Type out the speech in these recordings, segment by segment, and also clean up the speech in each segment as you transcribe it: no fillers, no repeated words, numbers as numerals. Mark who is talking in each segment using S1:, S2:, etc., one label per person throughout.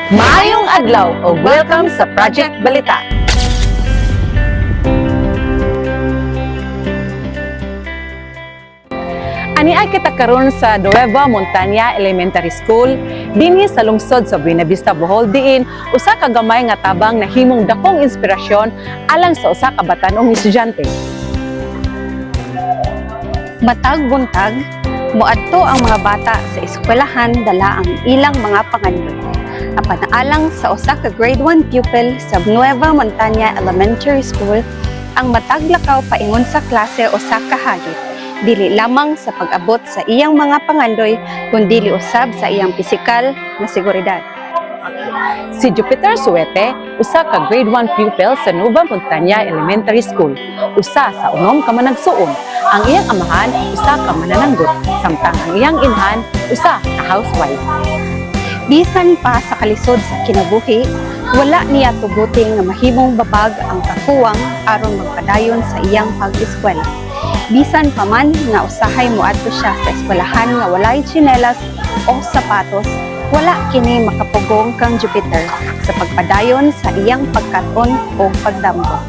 S1: Maayong adlaw o welcome sa Project Balita. Aniay kita karon sa Nueva Montanya Elementary School dinhi sa lungsod sa Buena Vista, Bohol diin usa ka gamay nga tabang nahimong dakong inspirasyon alang sa usa ka batan-ong estudyante.
S2: Matag buntag, muadto ang mga bata sa eskwelahan dala ang ilang mga pangandoy. Apan alang sa usa ka grade 1 pupil sa Nueva Montanya Elementary School, ang matag lakaw paingon sa klase o sa kahagit, dili lamang sa pag-abot sa iyang mga pangandoy, kundi usab sa iyang pisikal na seguridad.
S1: Si Jupiter Suete, usa ka grade 1 pupil sa Nueva Montanya Elementary School, usa sa unom ka managsuon. Ang iyang amahan, usa ka manananggot, samtang ang iyang inhan, usa ka housewife.
S2: Bisan pa sa kalisod sa kinabuhi, wala niya tuguting nga mahimong babag ang kakuwang aron magpadayon sa iyang pag-eskwela. Bisan pa man nga usahay moadto siya sa eskwelahan nga walay tsinelas o sapatos, wala kini makapugong kang Jupiter sa pagpadayon sa iyang pagkaton o pagdamgo.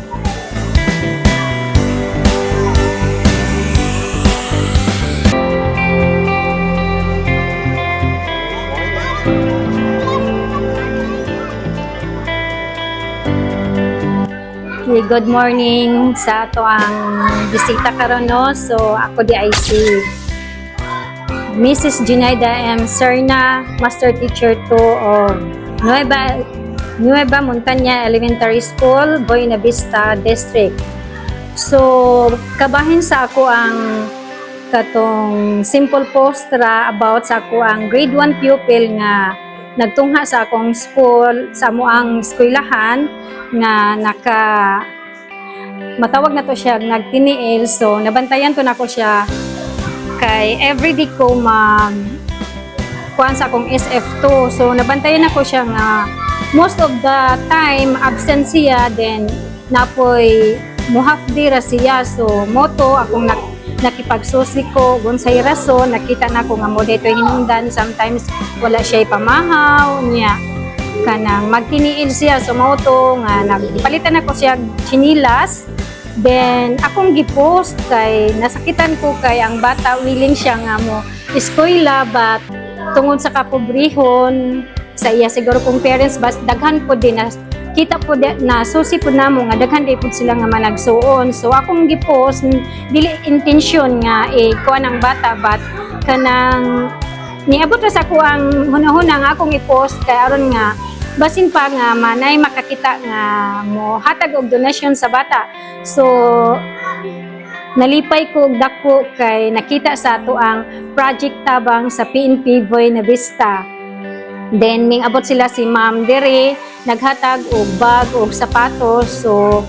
S3: Okay, good morning sa ato ang bisita karon no. So ako di ay si Mrs. Junaida M. Serna, Master Teacher 2 of Nueva Montanya Elementary School, Buena Vista District. So kabahin sa ako ang katong simple post ra about sa ako ang grade 1 pupil nga nagtungha sa akong school, sa amoang eskwelahan nga matawag na to siya nagtiniil. So nabantayan ko na ko siya kay everyday ko kuan sa akong SF2. So nabantayan ako siya nga most of the time absent siya, then napoy muhaf day ra siya. So moto akong nakipagsusi ko unsay rason, nakita na ko nga mo dito hinungdan, sometimes wala siya pamahaw niya kanang magtiniil siya. So moto nga nagpalitan ako siya chinilas, then akong gipost kay nasakitan ko kay ang bata willing siya nga mo eskwela, but tungod sa kapobrehon sa iya siguro kung parents, bas daghan po din na kita po na susi po namo nga daghan di po sila nga managsuon. So akong gipost dili intensyon nga kuan ang bata, but kanang niabot ra sa ko ang hunahuna nga akong i-post kay aron nga basin pa nga manay makakita nga mo hatag og donasyon sa bata. So nalipay ko og dako kay nakita sa ato ang project tabang sa PNP Buena Vista. Then ming abot sila si Ma'am Dere, naghatag og bag og sapatos. So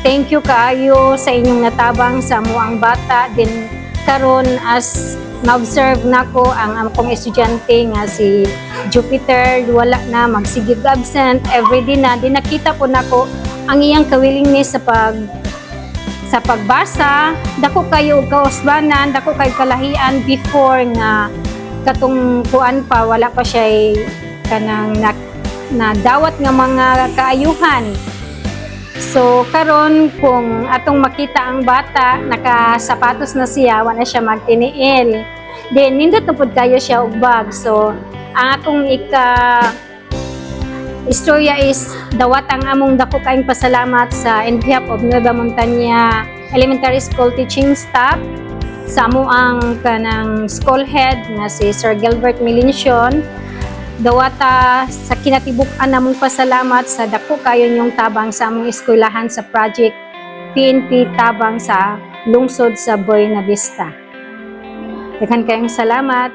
S3: thank you kaayo sa inyong natabang sa amoang bata. Then karon as na-observe nako ang akong estudyante nga si Jupiter, wala na magsigig absent everyday na. Din nakita po nako ang iyang ka-willingness sa pagbasa. Dako kayo og kausbanan, dako kay kalahian before nga katong kuan pa wala pa siya kanang na dawat nga mga kaayuhan. So karon kung atong makita ang bata nakasapatos na siya, wala siya magtiniil, then nindot na pud kayo siya og bag. So ang atong istorya is dawat ang among dako kaayong pasalamat sa in behalf of Nueva Montanya Elementary School teaching staff, sa amo ang kanang school head nga si Sir Gilbert Milinsion. Dawata sa kinatibuk-an namong pasalamat sa dako kayo niyong tabang sa among eskwelahan sa project PNP tabang sa lungsod sa Buena Vista. Daghan kayong salamat.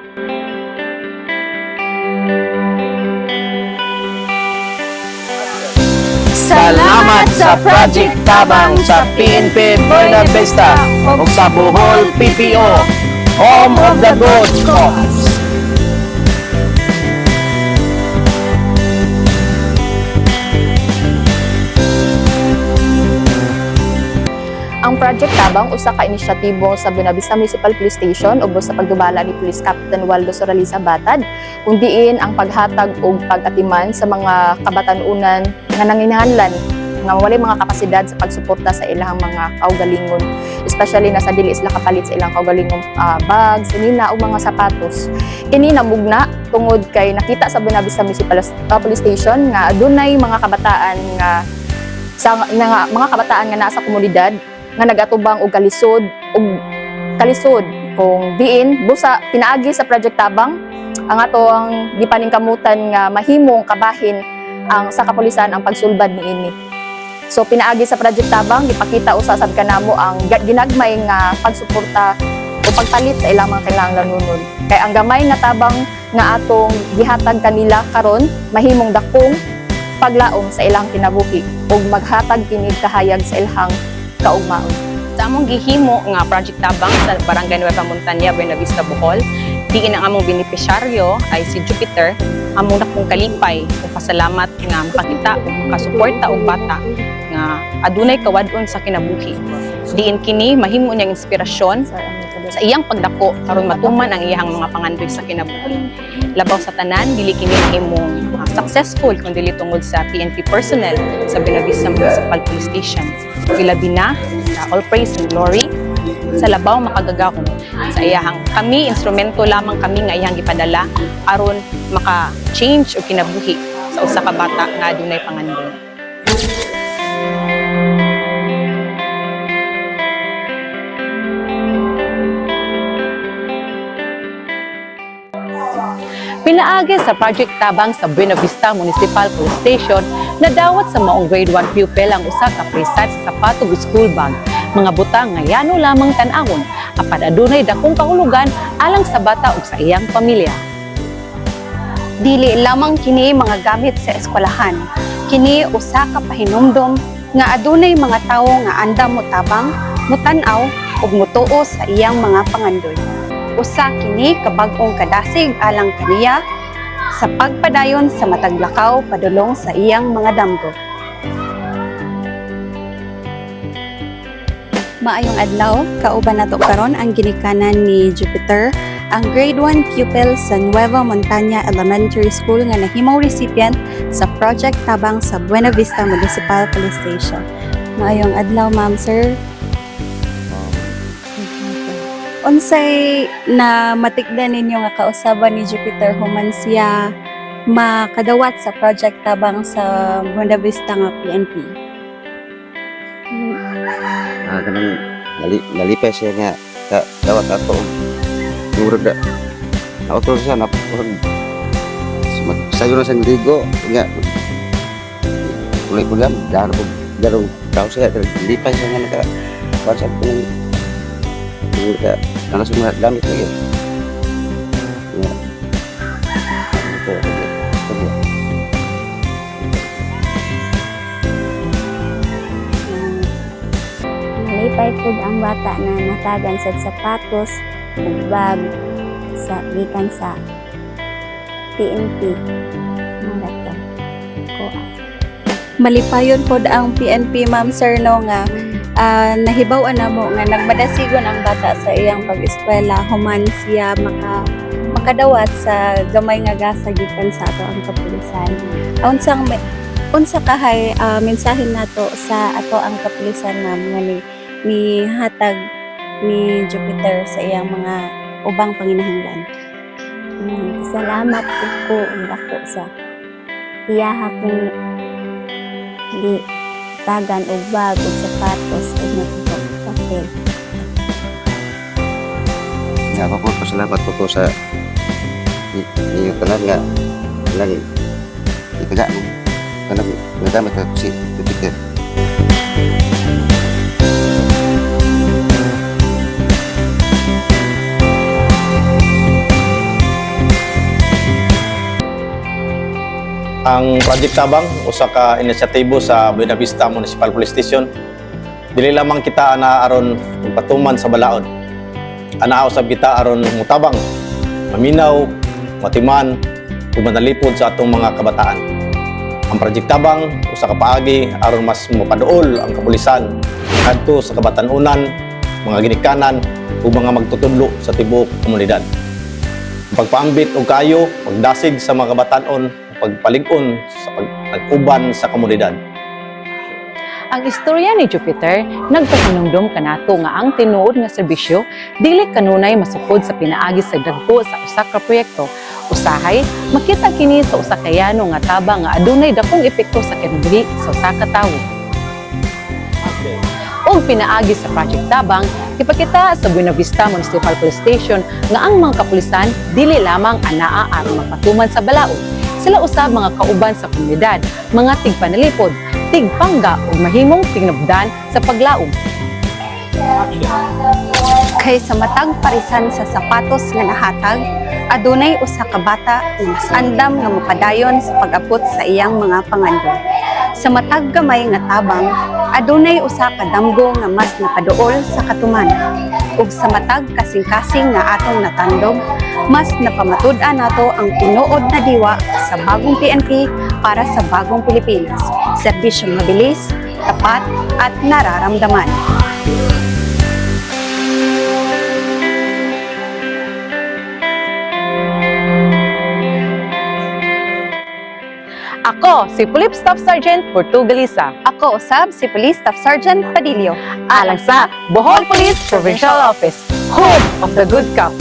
S4: Salamat sa Project Tabang sa PNP Buena Vista ug sa Bohol PPO, Home of the Good Cause.
S1: Ang
S5: Ang Project Tabang usa ka inisyatibo sa Buenavista Municipal Police Station ug sa pagdubala ni Police Captain Waldo Soraliza Batad, kung diin ang paghatag og pag-atiman sa mga kabatanunan nga nanginahanglan nga walay mga kapasidad sa pagsuporta sa ilang mga kaugalingon, especially na sa dili sila kapalit sa ilang kaugalingong bags, sinina ug mga sapatos. Kini namugna tungod kay nakita sa Buenavista Municipal Police Station nga adunay mga kabataan nga mga kabataan nga nasa komunidad nga nagatubang og kalisod kung diin busa pinaagi sa Project Tabang ang atong gipaningkamutan nga mahimong kabahin ang sa kapulisan ang pagsulbad niini. So pinaagi sa Project Tabang gipakita usasad kanamo ang ginagmay nga pagsuporta o pagpalit sa ilang mga kinahanglan nunod. Kay ang gamay nga tabang nga atong gihatag kanila karon mahimong dakong paglaom sa ilang kinabuhi ug maghatag kini kahayag sa ilang kaugmaon.
S1: Sa among gihimo nga Project Tabang sa Barangay Nueva Montania, Buenavista, Bohol, diin ang among benepisyaryo ay si Jupiter. Among dakong kalipay ug pasalamat nga makita ug makasuporta og bata nga adunay kawadon sa kinabuhi. Diin kini mahimo niyang inspirasyon sa iyang pagdako aron matuman ang iyang mga pangandoy sa kinabuhi. Labaw sa tanan, dili kini mahimong successful kung dili tungod sa PNP personnel sa Buenavista Municipal Police Station. Ilabi na, all praise and glory sa labaw makagagahon sa iyahang kami instrumento lamang kami nga iyang gipadala aron maka-change o kinabuhi sa usa ka bata nga adunay pangandoy. Pinaagi sa Project Tabang sa Buenavista Municipal Police Station na dawat sa maong grade 1 pupil ang usa ka presat sa sapatog school bag. Mga butang nga yano lamang tan-awon apan adunay dakong kahulugan alang sa bata ug sa iyang pamilya.
S2: Dili lamang kini mga gamit sa eskwelahan. Kini usa ka pahinumdom nga adunay mga tawo nga andam motabang, mutan-aw ug mutuo sa iyang mga pangandoy. Usa kini kabag-ong kadasig alang kaniya sa pagpadayon sa matag lakaw padulong sa iyang mga damgo. Maayong adlaw, kauban nato karon ang ginikanan ni Jupiter, ang grade 1 pupil sa Nueva Montania Elementary School nga nahimong recipient sa Project Tabang sa Buenavista Municipal Police Station. Maayong adlaw, ma'am, sir. Unsay na matikdan ninyo nga kausaban ni Jupiter human siya makadawat sa Project Tabang sa Buenavista nga PNP?
S6: Kanang nalipay siya nga dawat ato murag da ako to sa napurag sayo na sa ligo nga kulit darong tao siya lipay siya nga naka pasag ko ng murag na semua gamit lagi ya
S7: Nalipay pud ang bata na natagan sa sapatos ug bag sa gikan sa PNP. Mga to.
S2: Malipayon pod ang PNP, ma'am, sir, no, nga nahibaw-an na mo nga nagmadasigon ang bata sa iyang pag-eskwela human siya makadawat sa gamay nga gasa gikan sa ato ang kapulisan. Unsa kahay mensahe nato sa ato ang kapulisan, ma'am, nga ni hatag ni Jupiter sa iyang mga ubang panginahanglan?
S7: Salamat ko ako sa iyaha kong di tagan og bag ug sapatos ug papel.
S6: nga ako po pasalamat po sa iyo tanan nga lang itaga mo kanang nagamit ako si Jupiter.
S8: Ang Project Tabang, usa ka inisyatibo sa Buenavista Municipal Police Station. Dili lamang kita ana aron patuman sa balaod. Anaaw sab kita aron mutabang, maminaw, matiman, ug manalipod sa atong mga kabataan. Ang Project Tabang usa ka paagi aron mas mapaduol ang kapulisan adto sa kabatan-unan, mga ginikanan ug mga magtutudlo sa tibuok komunidad. Ang pagpaambit og kaayo, pagdasig sa mga kabatan-on, pagpalig-on sa pag-uban sa komunidad.
S1: Ang istorya ni Jupiter nagpahinumdum kanato nga ang tinuod nga serbisyo dili kanunay masukod sa pinaagi sa dagko sa usa ka proyekto. Usahay, makita kini sa usa ka yano nga tabang nga adunay dakong epekto sa kinabuhi sa usa ka tawo. Og pinaagi sa Project Tabang, ipakita sa Buena Vista Municipal Police Station nga ang mga kapulisan dili lamang anaa aron magpatuman sa balaod. Sila usab mga kauban sa komunidad, mga tigpanalipod, tigpangga ug mahimong tinubdan sa paglaom.
S2: Kay sa matag parisan sa sapatos nga nahatag, adunay usa ka bata nga mas andam nga mopadayon sa pag-abot sa iyang mga pangandon. Sa matag gamay nga tabang, adunay usa ka damgo nga mas napaduol sa katuman. Ug sa matag kasing-kasing nga atong natandog, mas napamatud-an nato ang tinuod na diwa sa bagong PNP para sa bagong Pilipinas. Serbisyong mabilis, tapat at nararamdaman.
S1: Ako si Police Staff Sergeant Portugalisa.
S2: Ako usab si Police Staff Sergeant Padillo.
S1: Alang sa Bohol Police Provincial Office, home of the good cop.